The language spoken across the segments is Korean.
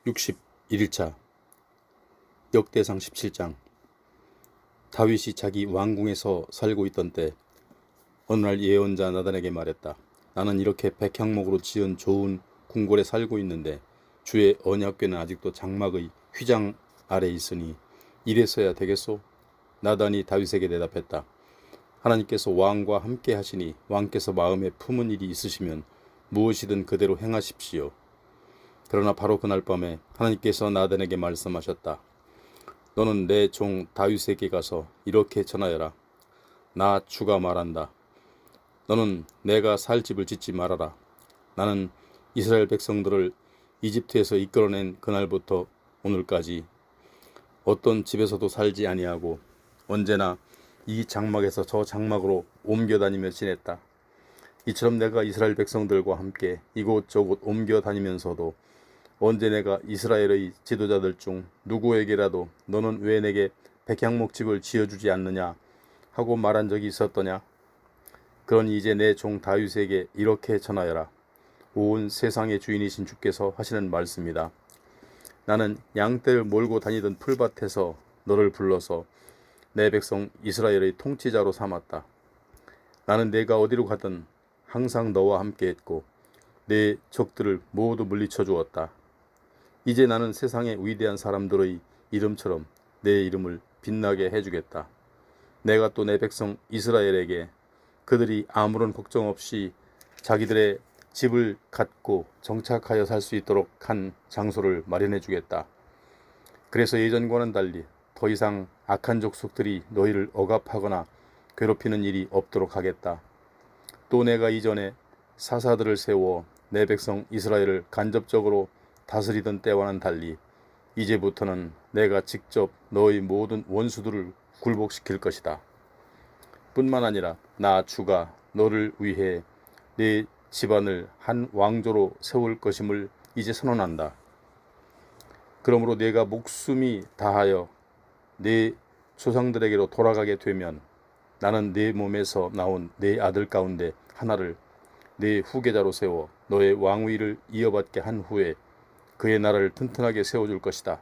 61일차 역대상 17장. 다윗이 자기 왕궁에서 살고 있던 때 어느 날 예언자 나단에게 말했다. 나는 이렇게 백향목으로 지은 좋은 궁궐에 살고 있는데 주의 언약궤는 아직도 장막의 휘장 아래 있으니 이래서야 되겠소? 나단이 다윗에게 대답했다. 하나님께서 왕과 함께 하시니 왕께서 마음에 품은 일이 있으시면 무엇이든 그대로 행하십시오. 그러나 바로 그날 밤에 하나님께서 나단에게 말씀하셨다. 너는 내 종 다윗에게 가서 이렇게 전하여라. 나 주가 말한다. 너는 내가 살 집을 짓지 말아라. 나는 이스라엘 백성들을 이집트에서 이끌어낸 그날부터 오늘까지 어떤 집에서도 살지 아니하고 언제나 이 장막에서 저 장막으로 옮겨 다니며 지냈다. 이처럼 내가 이스라엘 백성들과 함께 이곳저곳 옮겨 다니면서도 언제 내가 이스라엘의 지도자들 중 누구에게라도 너는 왜 내게 백향목집을 지어주지 않느냐 하고 말한 적이 있었더냐? 그러니 이제 내 종 다윗에게 이렇게 전하여라. 온 세상의 주인이신 주께서 하시는 말씀이다. 나는 양떼를 몰고 다니던 풀밭에서 너를 불러서 내 백성 이스라엘의 통치자로 삼았다. 나는 내가 어디로 가든 항상 너와 함께 했고 내 적들을 모두 물리쳐 주었다. 이제 나는 세상의 위대한 사람들의 이름처럼 내 이름을 빛나게 해주겠다. 내가 또 내 백성 이스라엘에게 그들이 아무런 걱정 없이 자기들의 집을 갖고 정착하여 살 수 있도록 한 장소를 마련해 주겠다. 그래서 예전과는 달리 더 이상 악한 족속들이 너희를 억압하거나 괴롭히는 일이 없도록 하겠다. 또 내가 이전에 사사들을 세워 내 백성 이스라엘을 간접적으로 다스리던 때와는 달리 이제부터는 내가 직접 너의 모든 원수들을 굴복시킬 것이다. 뿐만 아니라 나 주가 너를 위해 네 집안을 한 왕조로 세울 것임을 이제 선언한다. 그러므로 네가 목숨이 다하여 네 조상들에게로 돌아가게 되면 나는 네 몸에서 나온 네 아들 가운데 하나를 네 후계자로 세워 너의 왕위를 이어받게 한 후에 그의 나라를 튼튼하게 세워줄 것이다.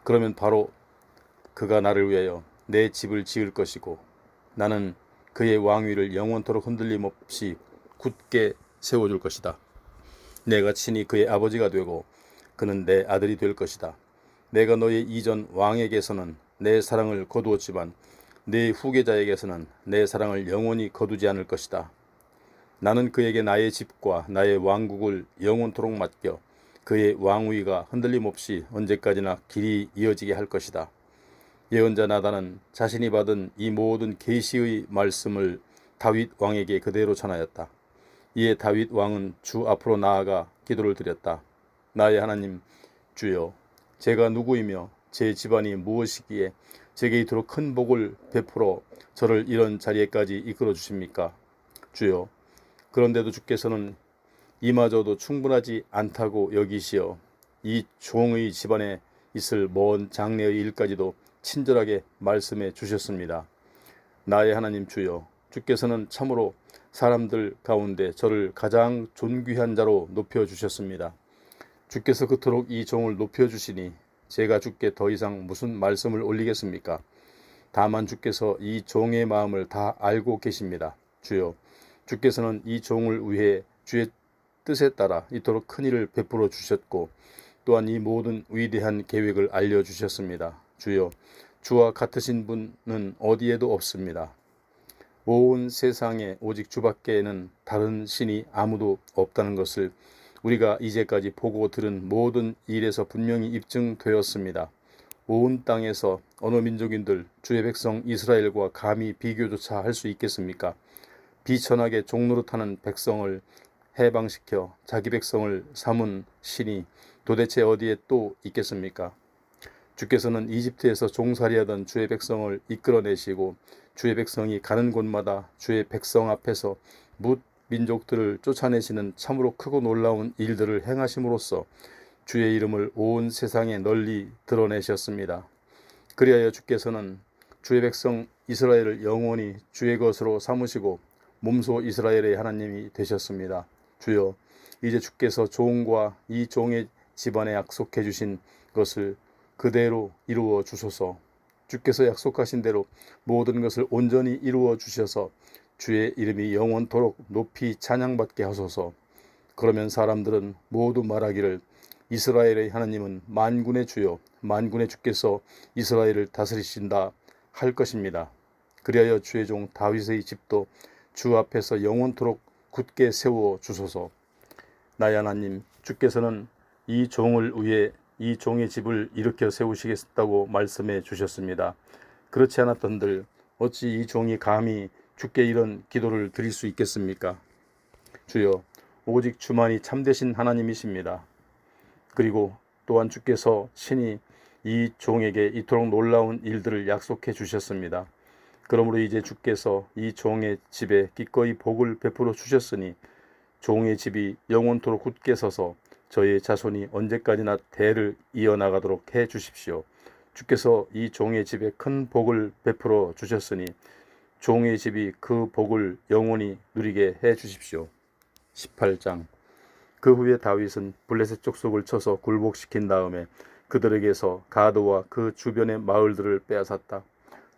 그러면 바로 그가 나를 위하여 내 집을 지을 것이고 나는 그의 왕위를 영원토록 흔들림 없이 굳게 세워줄 것이다. 내가 친히 그의 아버지가 되고 그는 내 아들이 될 것이다. 내가 너의 이전 왕에게서는 내 사랑을 거두었지만 내 후계자에게서는 내 사랑을 영원히 거두지 않을 것이다. 나는 그에게 나의 집과 나의 왕국을 영원토록 맡겨 그의 왕위가 흔들림 없이 언제까지나 길이 이어지게 할 것이다. 예언자 나단은 자신이 받은 이 모든 계시의 말씀을 다윗 왕에게 그대로 전하였다. 이에 다윗 왕은 주 앞으로 나아가 기도를 드렸다. 나의 하나님 주여, 제가 누구이며 제 집안이 무엇이기에 제게 이토록 큰 복을 베풀어 저를 이런 자리에까지 이끌어 주십니까? 주여, 그런데도 주께서는 이마저도 충분하지 않다고 여기시어 이 종의 집안에 있을 먼 장래의 일까지도 친절하게 말씀해 주셨습니다. 나의 하나님 주여, 주께서는 참으로 사람들 가운데 저를 가장 존귀한 자로 높여주셨습니다. 주께서 그토록 이 종을 높여주시니 제가 주께 더 이상 무슨 말씀을 올리겠습니까? 다만 주께서 이 종의 마음을 다 알고 계십니다. 주여, 주께서는 이 종을 위해 주의 뜻에 따라 이토록 큰 일을 베풀어 주셨고 또한 이 모든 위대한 계획을 알려주셨습니다. 주여, 주와 같으신 분은 어디에도 없습니다. 온 세상에 오직 주밖에는 다른 신이 아무도 없다는 것을 우리가 이제까지 보고 들은 모든 일에서 분명히 입증되었습니다. 온 땅에서 어느 민족인들 주의 백성 이스라엘과 감히 비교조차 할 수 있겠습니까? 비천하게 종노릇하는 백성을 해방시켜 자기 백성을 삼은 신이 도대체 어디에 또 있겠습니까? 주께서는 이집트에서 종살이하던 주의 백성을 이끌어내시고 주의 백성이 가는 곳마다 주의 백성 앞에서 뭇 민족들을 쫓아내시는 참으로 크고 놀라운 일들을 행하심으로써 주의 이름을 온 세상에 널리 드러내셨습니다. 그리하여 주께서는 주의 백성 이스라엘을 영원히 주의 것으로 삼으시고 몸소 이스라엘의 하나님이 되셨습니다. 주여, 이제 주께서 종과 이 종의 집안에 약속해 주신 것을 그대로 이루어 주소서. 주께서 약속하신 대로 모든 것을 온전히 이루어 주셔서 주의 이름이 영원토록 높이 찬양받게 하소서. 그러면 사람들은 모두 말하기를 이스라엘의 하나님은 만군의 주요 만군의 주께서 이스라엘을 다스리신다 할 것입니다. 그리하여 주의 종 다윗의 집도 주 앞에서 영원토록 굳게 세워 주소서. 나의 하나님, 주께서는 이 종을 위해 이 종의 집을 일으켜 세우시겠다고 말씀해 주셨습니다. 그렇지 않았던들 어찌 이 종이 감히 주께 이런 기도를 드릴 수 있겠습니까? 주여, 오직 주만이 참되신 하나님이십니다. 그리고 또한 주께서 친히 이 종에게 이토록 놀라운 일들을 약속해 주셨습니다. 그러므로 이제 주께서 이 종의 집에 기꺼이 복을 베풀어 주셨으니 종의 집이 영원토록 굳게 서서 저의 자손이 언제까지나 대를 이어나가도록 해 주십시오. 주께서 이 종의 집에 큰 복을 베풀어 주셨으니 종의 집이 그 복을 영원히 누리게 해 주십시오. 18장. 그 후에 다윗은 블레셋 족속을 쳐서 굴복시킨 다음에 그들에게서 가드와 그 주변의 마을들을 빼앗았다.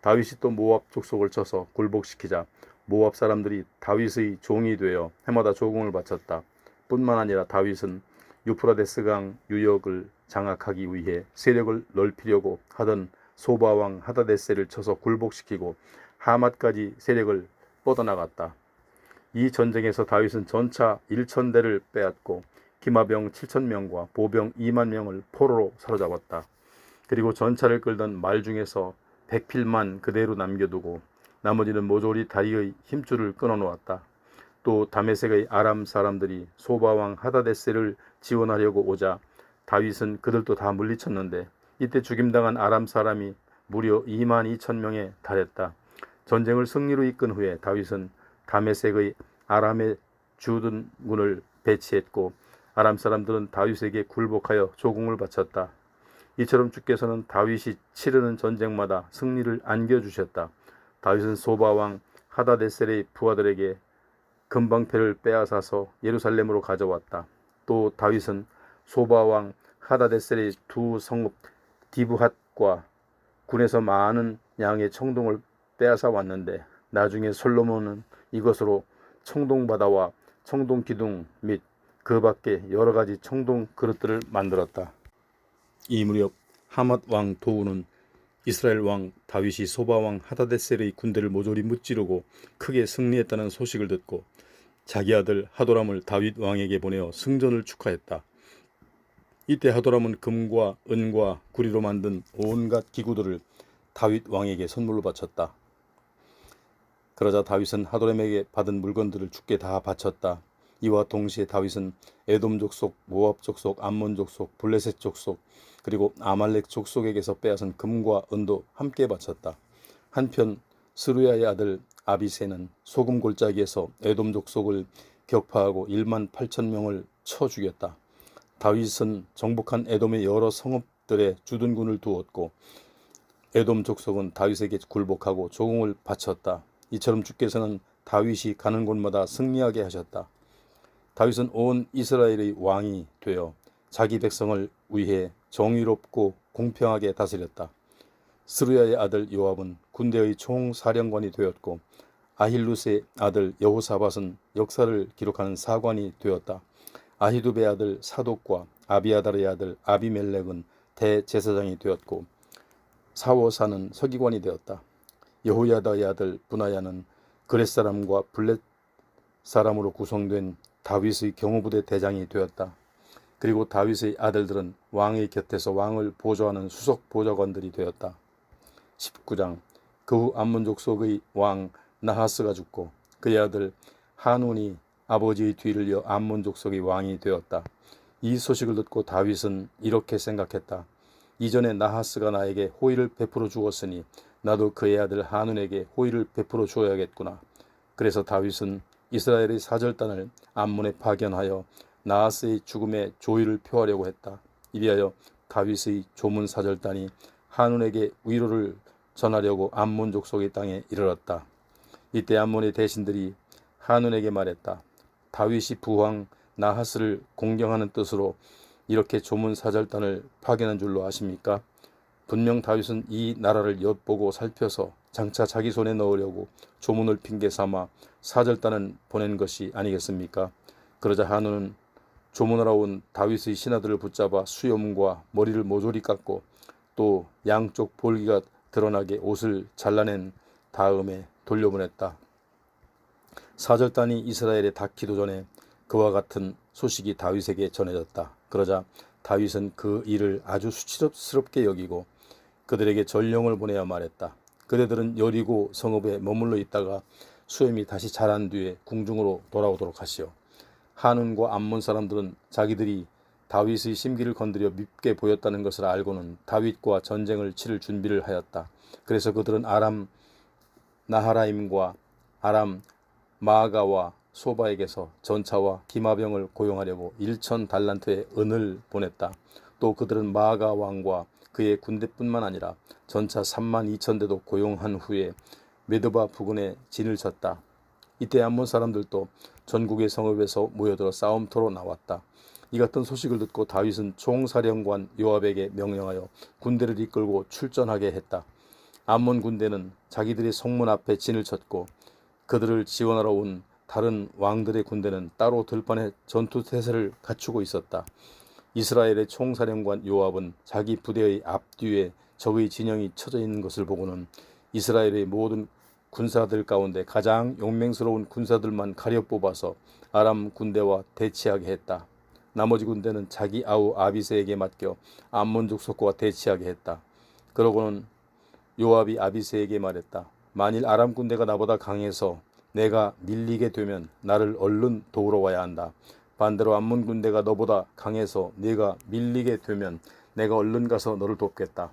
다윗이 또 모압 족속을 쳐서 굴복시키자 모압 사람들이 다윗의 종이 되어 해마다 조공을 바쳤다. 뿐만 아니라 다윗은 유프라데스강 유역을 장악하기 위해 세력을 넓히려고 하던 소바왕 하다데셀을 쳐서 굴복시키고 하맛까지 세력을 뻗어나갔다. 이 전쟁에서 다윗은 전차 1,000대를 빼앗고 기마병 7,000명과 보병 2만 명을 포로로 사로잡았다. 그리고 전차를 끌던 말 중에서 100필만 그대로 남겨두고 나머지는 모조리 다리의 힘줄을 끊어놓았다. 또 다메섹의 아람 사람들이 소바왕 하다데셀을 지원하려고 오자 다윗은 그들도 다 물리쳤는데 이때 죽임당한 아람 사람이 무려 22,000명에 달했다. 전쟁을 승리로 이끈 후에 다윗은 다메섹의 아람의 주둔군을 배치했고 아람 사람들은 다윗에게 굴복하여 조공을 바쳤다. 이처럼 주께서는 다윗이 치르는 전쟁마다 승리를 안겨주셨다. 다윗은 소바왕 하다데셀의 부하들에게 금방패를 빼앗아서 예루살렘으로 가져왔다. 또 다윗은 소바왕 하다데셀의 두 성읍 디브핫과 군에서 많은 양의 청동을 빼앗아 왔는데 나중에 솔로몬은 이것으로 청동바다와 청동기둥 및 그 밖에 여러 가지 청동 그릇들을 만들었다. 이 무렵 하맛 왕 도우는 이스라엘 왕 다윗이 소바왕 하다데셀의 군대를 모조리 무찌르고 크게 승리했다는 소식을 듣고 자기 아들 하도람을 다윗 왕에게 보내어 승전을 축하했다. 이때 하도람은 금과 은과 구리로 만든 온갖 기구들을 다윗 왕에게 선물로 바쳤다. 그러자 다윗은 하도람에게 받은 물건들을 주께 다 바쳤다. 이와 동시에 다윗은 에돔 족속, 모압 족속, 암몬 족속, 블레셋 족속, 그리고 아말렉 족속에게서 빼앗은 금과 은도 함께 바쳤다. 한편 스루야의 아들 아비새는 소금 골짜기에서 에돔 족속을 격파하고 18,000명을 쳐 죽였다. 다윗은 정복한 에돔의 여러 성읍들의 주둔군을 두었고 에돔 족속은 다윗에게 굴복하고 조공을 바쳤다. 이처럼 주께서는 다윗이 가는 곳마다 승리하게 하셨다. 다윗은 온 이스라엘의 왕이 되어 자기 백성을 위해 정의롭고 공평하게 다스렸다. 스루야의 아들 요압은 군대의 총사령관이 되었고 아힐룻의 아들 여호사밧은 역사를 기록하는 사관이 되었다. 아히두베의 아들 사독과 아비아달의 아들 아비멜렉은 대제사장이 되었고 사워사는 서기관이 되었다. 여호야다의 아들 브나야는 그렛 사람과 블렛 사람으로 구성된 다윗의 경호부대 대장이 되었다. 그리고 다윗의 아들들은 왕의 곁에서 왕을 보좌하는 수석 보좌관들이 되었다. 19장. 그 후 암몬 족속의 왕 나하스가 죽고 그의 아들 한운이 아버지의 뒤를 이어 암몬 족속의 왕이 되었다. 이 소식을 듣고 다윗은 이렇게 생각했다. 이전에 나하스가 나에게 호의를 베풀어 주었으니 나도 그의 아들 한운에게 호의를 베풀어 주어야겠구나. 그래서 다윗은 이스라엘의 사절단을 암몬에 파견하여 나하스의 죽음에 조의를 표하려고 했다. 이리하여 다윗의 조문 사절단이 한운에게 위로를 전하려고 암몬 족속의 땅에 이르렀다. 이때 암몬의 대신들이 한운에게 말했다. 다윗이 부왕 나하스를 공경하는 뜻으로 이렇게 조문사절단을 파견한 줄로 아십니까? 분명 다윗은 이 나라를 엿보고 살펴서 장차 자기 손에 넣으려고 조문을 핑계 삼아 사절단을 보낸 것이 아니겠습니까? 그러자 한우는 조문하러 온 다윗의 신하들을 붙잡아 수염과 머리를 모조리 깎고 또 양쪽 볼기가 드러나게 옷을 잘라낸 다음에 돌려보냈다. 사절단이 이스라엘에 닿기도 전에 그와 같은 소식이 다윗에게 전해졌다. 그러자 다윗은 그 일을 아주 수치스럽게 여기고 그들에게 전령을 보내어 말했다. 그대들은 여리고 성읍에 머물러 있다가 수염이 다시 자란 뒤에 궁중으로 돌아오도록 하시오. 한운과 암몬 사람들은 자기들이 다윗의 심기를 건드려 밉게 보였다는 것을 알고는 다윗과 전쟁을 치를 준비를 하였다. 그래서 그들은 아람 나하라임과 아람 마아가와 소바에게서 전차와 기마병을 고용하려고 1,000달란트의 은을 보냈다. 또 그들은 마아가 왕과 그의 군대뿐만 아니라 전차 32,000대도 고용한 후에 메드바 부근에 진을 쳤다. 이때 암몬 사람들도 전국의 성읍에서 모여들어 싸움터로 나왔다. 이 같은 소식을 듣고 다윗은 총사령관 요압에게 명령하여 군대를 이끌고 출전하게 했다. 암몬 군대는 자기들의 성문 앞에 진을 쳤고 그들을 지원하러 온 다른 왕들의 군대는 따로 들판에 전투태세를 갖추고 있었다. 이스라엘의 총사령관 요압은 자기 부대의 앞뒤에 적의 진영이 쳐져 있는 것을 보고는 이스라엘의 모든 군사들 가운데 가장 용맹스러운 군사들만 가려 뽑아서 아람 군대와 대치하게 했다. 나머지 군대는 자기 아우 아비새에게 맡겨 암몬족 속과 대치하게 했다. 그러고는 요압이 아비새에게 말했다. 만일 아람 군대가 나보다 강해서 내가 밀리게 되면 나를 얼른 도우러 와야 한다. 반대로 암몬 군대가 너보다 강해서 네가 밀리게 되면 내가 얼른 가서 너를 돕겠다.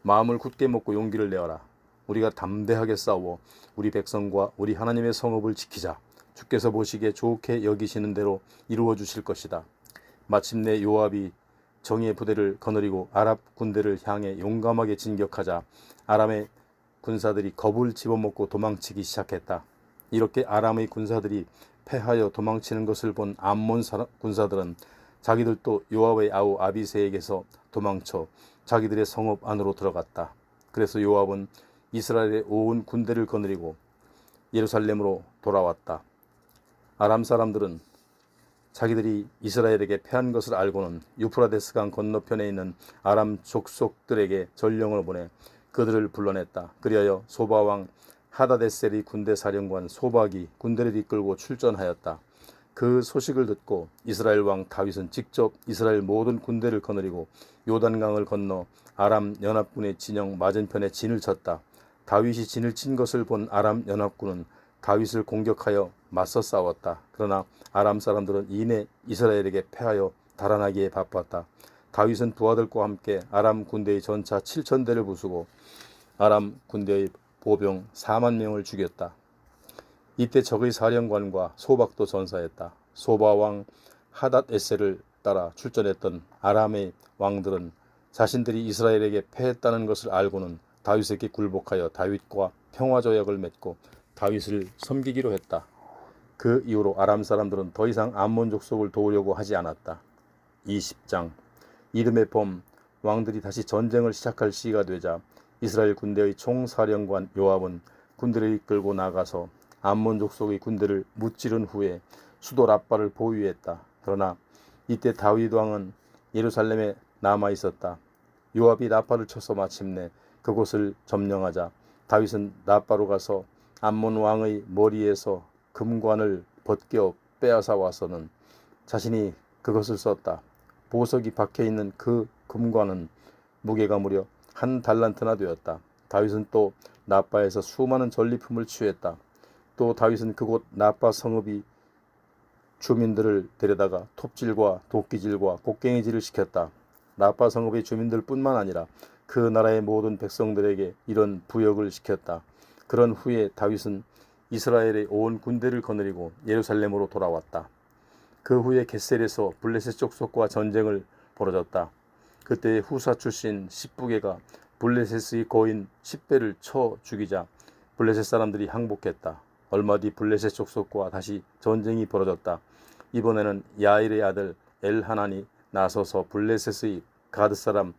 마음을 굳게 먹고 용기를 내어라. 우리가 담대하게 싸워 우리 백성과 우리 하나님의 성읍을 지키자. 주께서 보시기에 좋게 여기시는 대로 이루어 주실 것이다. 마침내 요압이 정의의 부대를 거느리고 아랍 군대를 향해 용감하게 진격하자 아람의 군사들이 겁을 집어먹고 도망치기 시작했다. 이렇게 아람의 군사들이 패하여 도망치는 것을 본 암몬 군사들은 자기들도 요압의 아우 아비새에게서 도망쳐 자기들의 성읍 안으로 들어갔다. 그래서 요압은 이스라엘의 온 군대를 거느리고 예루살렘으로 돌아왔다. 아람 사람들은 자기들이 이스라엘에게 패한 것을 알고는 유프라데스강 건너편에 있는 아람 족속들에게 전령을 보내 그들을 불러냈다. 그리하여 소바왕 하다데셀이 군대 사령관 소박이 군대를 이끌고 출전하였다. 그 소식을 듣고 이스라엘 왕 다윗은 직접 이스라엘 모든 군대를 거느리고 요단강을 건너 아람 연합군의 진영 맞은편에 진을 쳤다. 다윗이 진을 친 것을 본 아람 연합군은 다윗을 공격하여 맞서 싸웠다. 그러나 아람 사람들은 이내 이스라엘에게 패하여 달아나기에 바빴다. 다윗은 부하들과 함께 아람 군대의 전차 7,000대를 부수고 아람 군대의 보병 4만 명을 죽였다. 이때 적의 사령관과 소박도 전사했다. 소바왕 하닷에셀을 따라 출전했던 아람의 왕들은 자신들이 이스라엘에게 패했다는 것을 알고는 다윗에게 굴복하여 다윗과 평화조약을 맺고 다윗을 섬기기로 했다. 그 이후로 아람 사람들은 더 이상 암몬 족속을 도우려고 하지 않았다. 20장 이듬해 봄 왕들이 다시 전쟁을 시작할 시기가 되자 이스라엘 군대의 총사령관 요압은 군대를 이끌고 나가서 암몬 족속의 군대를 무찌른 후에 수도 랍바를 보유했다. 그러나 이때 다윗 왕은 예루살렘에 남아 있었다. 요압이 랍바를 쳐서 마침내 그곳을 점령하자 다윗은 랍바로 가서 암몬 왕의 머리에서 금관을 벗겨 빼앗아 와서는 자신이 그것을 썼다. 보석이 박혀있는 그 금관은 무게가 무려 1달란트나 되었다. 다윗은 또 납바에서 수많은 전리품을 취했다. 또 다윗은 그곳 납바 성읍이 주민들을 데려다가 톱질과 도끼질과 곡괭이질을 시켰다. 납바 성읍의 주민들뿐만 아니라 그 나라의 모든 백성들에게 이런 부역을 시켰다. 그런 후에 다윗은 이스라엘의 온 군대를 거느리고 예루살렘으로 돌아왔다. 그 후에 겟셀에서 블레셋 족속과 전쟁을 벌어졌다. 그때 후사 출신 십부게가 블레셋의 거인 10배를 쳐 죽이자 블레셋 사람들이 항복했다. 얼마 뒤 블레셋 족속과 다시 전쟁이 벌어졌다. 이번에는 야일의 아들 엘하난이 나서서 블레셋의 가드 사람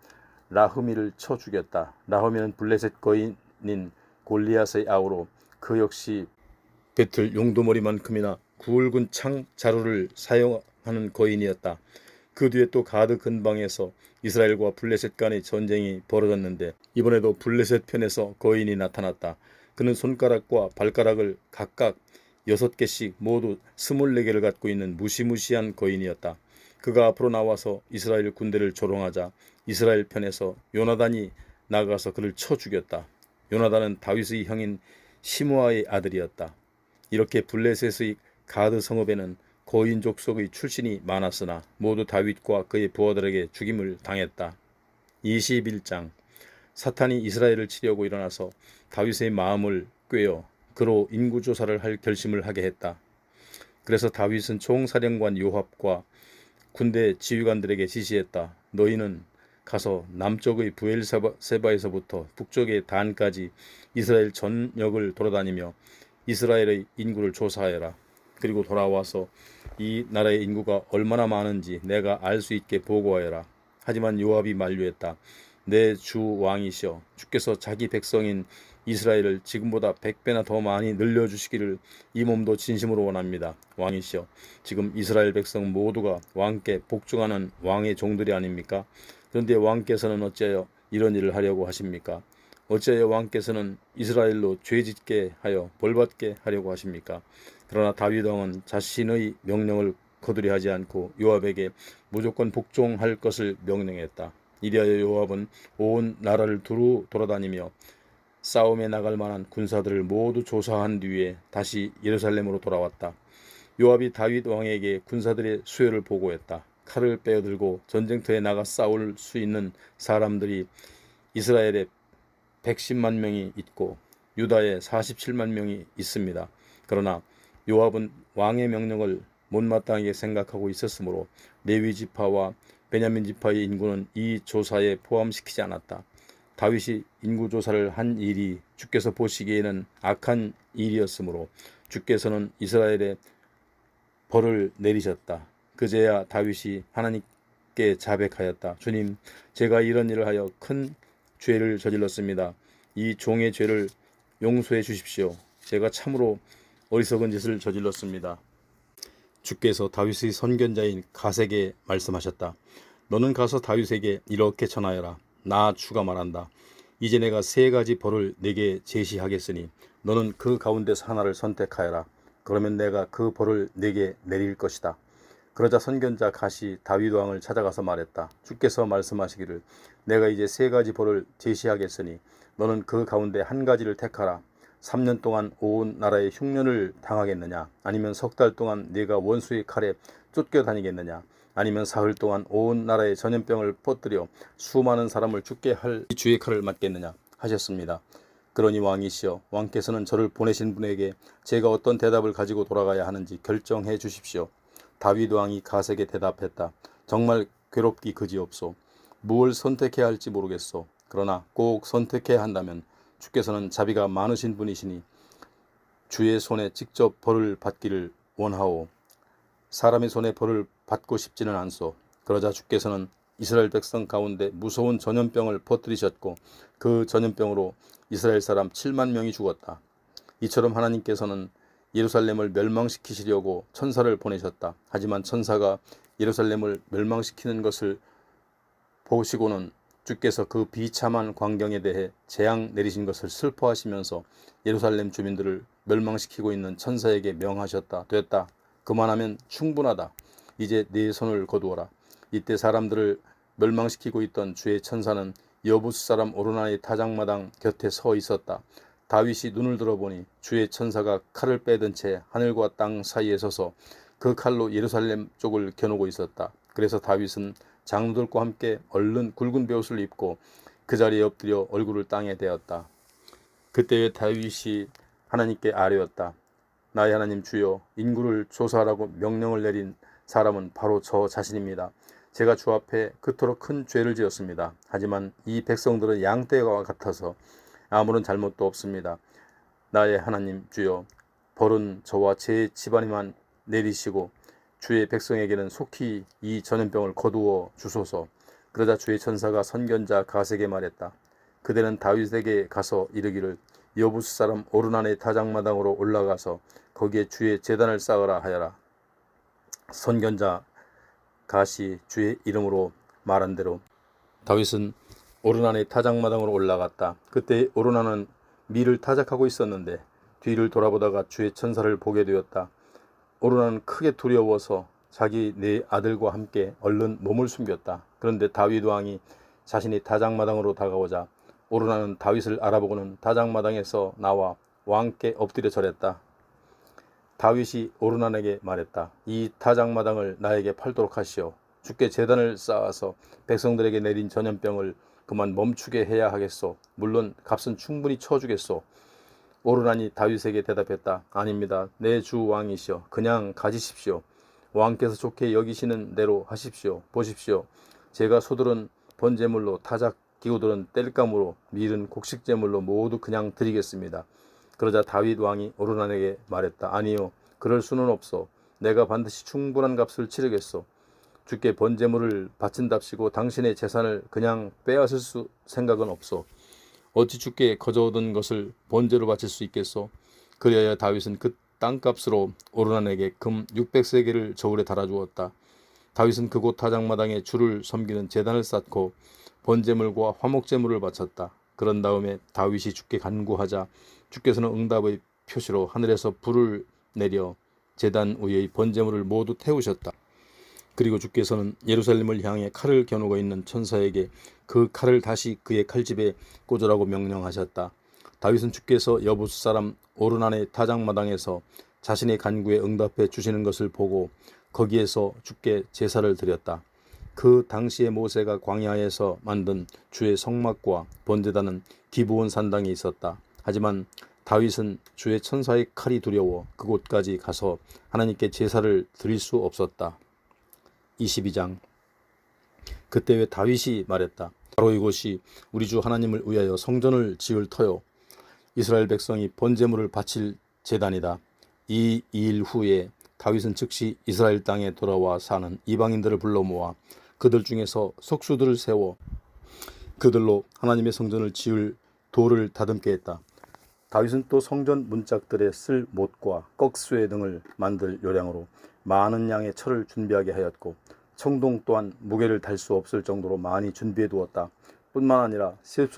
라흐미를 쳐 죽였다. 라흐미는 블레셋 거인인 골리앗의 아우로 그 역시 배틀 용도머리만큼이나 굵은 창 자루를 사용하는 거인이었다. 그 뒤에 또 가드 근방에서 이스라엘과 블레셋 간의 전쟁이 벌어졌는데 이번에도 블레셋 편에서 거인이 나타났다. 그는 손가락과 발가락을 각각 6개씩 모두 24개를 갖고 있는 무시무시한 거인이었다. 그가 앞으로 나와서 이스라엘 군대를 조롱하자 이스라엘 편에서 요나단이 나가서 그를 쳐 죽였다. 요나단은 다윗의 형인 시므아의 아들이었다. 이렇게 블레셋의 가드 성읍에는 거인 족속의 출신이 많았으나 모두 다윗과 그의 부하들에게 죽임을 당했다. 21장 사탄이 이스라엘을 치려고 일어나서 다윗의 마음을 꿰어 그로 인구조사를 할 결심을 하게 했다. 그래서 다윗은 총사령관 요압과 군대 지휘관들에게 지시했다. 너희는 가서 남쪽의 부엘세바에서부터 북쪽의 단까지 이스라엘 전역을 돌아다니며 이스라엘의 인구를 조사하여라. 그리고 돌아와서 이 나라의 인구가 얼마나 많은지 내가 알 수 있게 보고하여라. 하지만 요압이 만류했다. 내 주 왕이시여, 주께서 자기 백성인 이스라엘을 지금보다 100배나 더 많이 늘려주시기를 이 몸도 진심으로 원합니다. 왕이시여, 지금 이스라엘 백성 모두가 왕께 복종하는 왕의 종들이 아닙니까? 그런데 왕께서는 어찌하여 이런 일을 하려고 하십니까? 어찌하여 왕께서는 이스라엘로 죄짓게 하여 벌받게 하려고 하십니까? 그러나 다윗 왕은 자신의 명령을 거두려 하지 않고 요압에게 무조건 복종할 것을 명령했다. 이리하여 요압은 온 나라를 두루 돌아다니며 싸움에 나갈 만한 군사들을 모두 조사한 뒤에 다시 예루살렘으로 돌아왔다. 요압이 다윗 왕에게 군사들의 수요를 보고했다. 칼을 빼어들고 전쟁터에 나가 싸울 수 있는 사람들이 이스라엘에 110만 명이 있고 유다에 47만 명이 있습니다. 그러나 요압은 왕의 명령을 못마땅하게 생각하고 있었으므로 레위 지파와 베냐민 지파의 인구는 이 조사에 포함시키지 않았다. 다윗이 인구조사를 한 일이 주께서 보시기에는 악한 일이었으므로 주께서는 이스라엘에 벌을 내리셨다. 그제야 다윗이 하나님께 자백하였다. 주님, 제가 이런 일을 하여 큰 죄를 저질렀습니다. 이 종의 죄를 용서해 주십시오. 제가 참으로 어리석은 짓을 저질렀습니다. 주께서 다윗의 선견자인 갓에게 말씀하셨다. 너는 가서 다윗에게 이렇게 전하여라. 나 주가 말한다. 이제 내가 3가지 벌을 네게 제시하겠으니 너는 그 가운데서 하나를 선택하여라. 그러면 내가 그 벌을 네게 내릴 것이다. 그러자 선견자 갓이 다윗 왕을 찾아가서 말했다. 주께서 말씀하시기를 내가 이제 3가지 벌을 제시하겠으니 너는 그 가운데 한 가지를 택하라. 3년 동안 온 나라에 흉년을 당하겠느냐? 아니면 석 달 동안 네가 원수의 칼에 쫓겨다니겠느냐? 아니면 사흘 동안 온 나라에 전염병을 퍼뜨려 수많은 사람을 죽게 할 주의 칼을 맞겠느냐? 하셨습니다. 그러니 왕이시여, 왕께서는 저를 보내신 분에게 제가 어떤 대답을 가지고 돌아가야 하는지 결정해 주십시오. 다윗 왕이 갓에게 대답했다. 정말 괴롭기 그지없소. 무엇을 선택해야 할지 모르겠소. 그러나 꼭 선택해야 한다면 주께서는 자비가 많으신 분이시니 주의 손에 직접 벌을 받기를 원하오. 사람의 손에 벌을 받고 싶지는 않소. 그러자 주께서는 이스라엘 백성 가운데 무서운 전염병을 퍼뜨리셨고 그 전염병으로 이스라엘 사람 7만 명이 죽었다. 이처럼 하나님께서는 예루살렘을 멸망시키시려고 천사를 보내셨다. 하지만 천사가 예루살렘을 멸망시키는 것을 보시고는 주께서 그 비참한 광경에 대해 재앙 내리신 것을 슬퍼하시면서 예루살렘 주민들을 멸망시키고 있는 천사에게 명하셨다. 됐다. 그만하면 충분하다. 이제 네 손을 거두어라. 이때 사람들을 멸망시키고 있던 주의 천사는 여부스 사람 오르나의 타작마당 곁에 서 있었다. 다윗이 눈을 들어보니 주의 천사가 칼을 빼든 채 하늘과 땅 사이에 서서 그 칼로 예루살렘 쪽을 겨누고 있었다. 그래서 다윗은 장로들과 함께 얼른 굵은 베옷을 입고 그 자리에 엎드려 얼굴을 땅에 대었다. 그때에 다윗이 하나님께 아뢰었다. 나의 하나님 주여, 인구를 조사하라고 명령을 내린 사람은 바로 저 자신입니다. 제가 주 앞에 그토록 큰 죄를 지었습니다. 하지만 이 백성들은 양떼와 같아서 아무런 잘못도 없습니다. 나의 하나님 주여, 벌은 저와 제 집안에만 내리시고 주의 백성에게는 속히 이 전염병을 거두어 주소서. 그러자 주의 천사가 선견자 갓에게 말했다. 그대는 다윗에게 가서 이르기를 여부스 사람 오르난의 타작마당으로 올라가서 거기에 주의 제단을 쌓으라 하여라. 선견자 갓이 주의 이름으로 말한 대로 다윗은 오르난의 타작마당으로 올라갔다. 그때 오르난은 밀을 타작하고 있었는데 뒤를 돌아보다가 주의 천사를 보게 되었다. 오르난은 크게 두려워서 자기 네 아들과 함께 얼른 몸을 숨겼다. 그런데 다윗 왕이 자신이 타작마당으로 다가오자 오르난은 다윗을 알아보고는 타작마당에서 나와 왕께 엎드려 절했다. 다윗이 오르난에게 말했다. 이 타작마당을 나에게 팔도록 하시오. 주께 제단을 쌓아서 백성들에게 내린 전염병을 그만 멈추게 해야 하겠소. 물론 값은 충분히 쳐주겠소. 오르난이 다윗에게 대답했다. 아닙니다. 내 주 왕이시여. 그냥 가지십시오. 왕께서 좋게 여기시는 대로 하십시오. 보십시오. 제가 소들은 번제물로, 타작 기구들은 땔감으로, 밀은 곡식제물로 모두 그냥 드리겠습니다. 그러자 다윗 왕이 오르난에게 말했다. 아니요, 그럴 수는 없소. 내가 반드시 충분한 값을 치르겠소. 주께 번제물을 바친답시고 당신의 재산을 그냥 빼앗을 생각은 없소. 어찌 주께 거저 얻은 것을 번제로 바칠 수 있겠소? 그리하여 다윗은 그 땅값으로 오르난에게 금 600세겔을 저울에 달아주었다. 다윗은 그곳 타작마당에 주를 섬기는 제단을 쌓고 번제물과 화목제물을 바쳤다. 그런 다음에 다윗이 주께 간구하자 주께서는 응답의 표시로 하늘에서 불을 내려 제단 위의 번제물을 모두 태우셨다. 그리고 주께서는 예루살렘을 향해 칼을 겨누고 있는 천사에게 그 칼을 다시 그의 칼집에 꽂으라고 명령하셨다. 다윗은 주께서 여부스 사람 오르난의 타작마당에서 자신의 간구에 응답해 주시는 것을 보고 거기에서 주께 제사를 드렸다. 그 당시에 모세가 광야에서 만든 주의 성막과 번제단은 기브온 산당에 있었다. 하지만 다윗은 주의 천사의 칼이 두려워 그곳까지 가서 하나님께 제사를 드릴 수 없었다. 22장. 그때 왜 다윗이 말했다. 바로 이곳이 우리 주 하나님을 위하여 성전을 지을 터요. 이스라엘 백성이 번제물을 바칠 제단이다. 이 일 후에 다윗은 즉시 이스라엘 땅에 돌아와 사는 이방인들을 불러 모아 그들 중에서 석수들을 세워 그들로 하나님의 성전을 지을 돌을 다듬게 했다. 다윗은 또 성전 문짝들에 쓸 못과 꺽쇠 등을 만들 요량으로 많은 양의 철을 준비하게 하였고 청동 또한 무게를 달 수 없을 정도로 많이 준비해 두었다. 뿐만 아니라 셀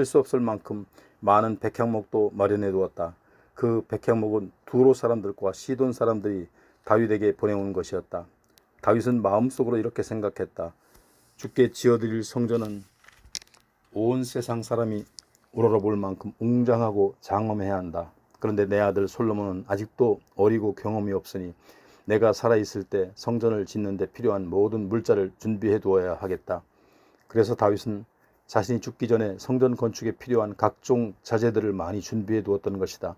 수 없을 만큼 많은 백향목도 마련해 두었다. 그 백향목은 두로 사람들과 시돈 사람들이 다윗에게 보내온 것이었다. 다윗은 마음속으로 이렇게 생각했다. 주께 지어드릴 성전은 온 세상 사람이 우러러볼 만큼 웅장하고 장엄해야 한다. 그런데 내 아들 솔로몬은 아직도 어리고 경험이 없으니 내가 살아있을 때 성전을 짓는 데 필요한 모든 물자를 준비해 두어야 하겠다. 그래서 다윗은 자신이 죽기 전에 성전 건축에 필요한 각종 자재들을 많이 준비해 두었던 것이다.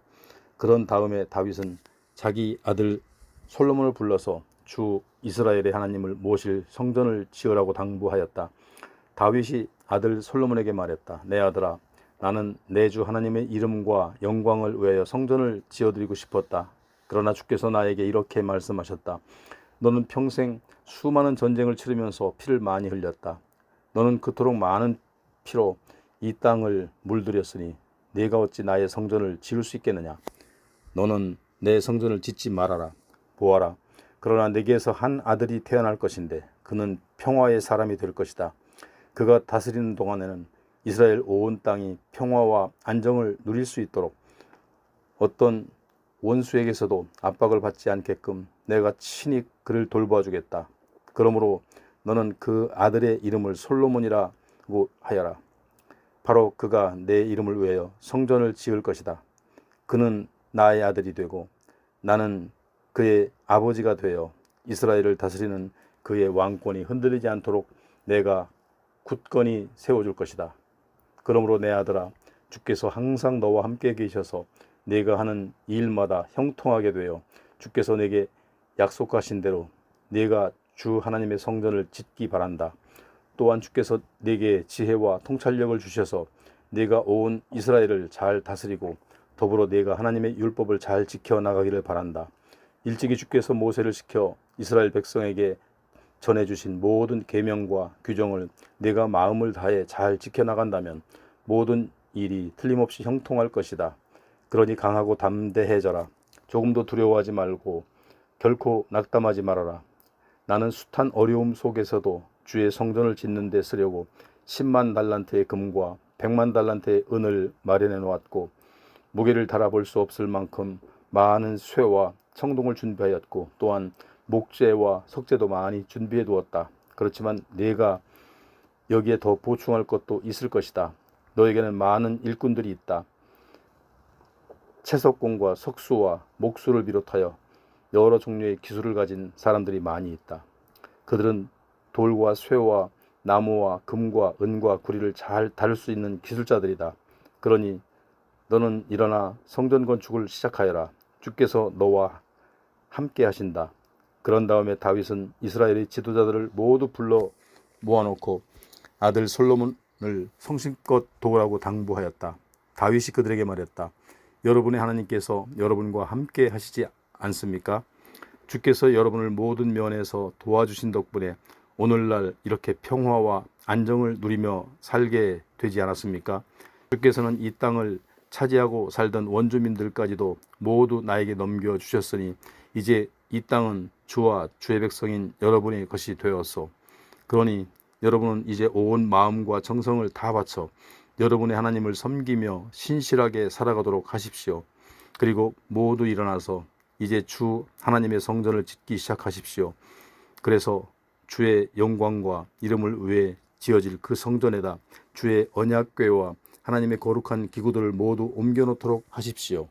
그런 다음에 다윗은 자기 아들 솔로몬을 불러서 주 이스라엘의 하나님을 모실 성전을 지으라고 당부하였다. 다윗이 아들 솔로몬에게 말했다. 내 아들아, 나는 내 주 하나님의 이름과 영광을 위하여 성전을 지어드리고 싶었다. 그러나 주께서 나에게 이렇게 말씀하셨다. 너는 평생 수많은 전쟁을 치르면서 피를 많이 흘렸다. 너는 그토록 많은 피로 이 땅을 물들였으니 네가 어찌 나의 성전을 지을 수 있겠느냐. 너는 내 성전을 짓지 말아라. 보아라. 그러나 내게서 한 아들이 태어날 것인데 그는 평화의 사람이 될 것이다. 그가 다스리는 동안에는 이스라엘 온 땅이 평화와 안정을 누릴 수 있도록 어떤 원수에게서도 압박을 받지 않게끔 내가 친히 그를 돌봐주겠다. 그러므로 너는 그 아들의 이름을 솔로몬이라고 하여라. 바로 그가 내 이름을 위하여 성전을 지을 것이다. 그는 나의 아들이 되고 나는 그의 아버지가 되어 이스라엘을 다스리는 그의 왕권이 흔들리지 않도록 내가 굳건히 세워줄 것이다. 그러므로 내 아들아, 주께서 항상 너와 함께 계셔서 네가 하는 일마다 형통하게 되어 주께서 내게 약속하신 대로 네가 주 하나님의 성전을 짓기 바란다. 또한 주께서 네게 지혜와 통찰력을 주셔서 네가 온 이스라엘을 잘 다스리고 더불어 네가 하나님의 율법을 잘 지켜나가기를 바란다. 일찍이 주께서 모세를 시켜 이스라엘 백성에게 전해주신 모든 계명과 규정을 내가 마음을 다해 잘 지켜나간다면 모든 일이 틀림없이 형통할 것이다. 그러니 강하고 담대해져라. 조금도 두려워하지 말고 결코 낙담하지 말아라. 나는 숱한 어려움 속에서도 주의 성전을 짓는 데 쓰려고 10만 달란트의 금과 100만 달란트의 은을 마련해 놓았고 무게를 달아볼 수 없을 만큼 많은 쇠와 청동을 준비하였고 또한 목재와 석재도 많이 준비해 두었다. 그렇지만 네가 여기에 더 보충할 것도 있을 것이다. 너에게는 많은 일꾼들이 있다. 채석공과 석수와 목수를 비롯하여 여러 종류의 기술을 가진 사람들이 많이 있다. 그들은 돌과 쇠와 나무와 금과 은과 구리를 잘 다룰 수 있는 기술자들이다. 그러니 너는 일어나 성전 건축을 시작하여라. 주께서 너와 함께 하신다. 그런 다음에 다윗은 이스라엘의 지도자들을 모두 불러 모아놓고 아들 솔로몬을 성심껏 도우라고 당부하였다. 다윗이 그들에게 말했다. 여러분의 하나님께서 여러분과 함께 하시지 않습니까? 주께서 여러분을 모든 면에서 도와주신 덕분에 오늘날 이렇게 평화와 안정을 누리며 살게 되지 않았습니까? 주께서는 이 땅을 차지하고 살던 원주민들까지도 모두 나에게 넘겨주셨으니 이제 이 땅은 주와 주의 백성인 여러분의 것이 되었소. 그러니 여러분은 이제 온 마음과 정성을 다 바쳐 여러분의 하나님을 섬기며 신실하게 살아가도록 하십시오. 그리고 모두 일어나서 이제 주 하나님의 성전을 짓기 시작하십시오. 그래서 주의 영광과 이름을 위해 지어질 그 성전에다 주의 언약궤와 하나님의 거룩한 기구들을 모두 옮겨놓도록 하십시오.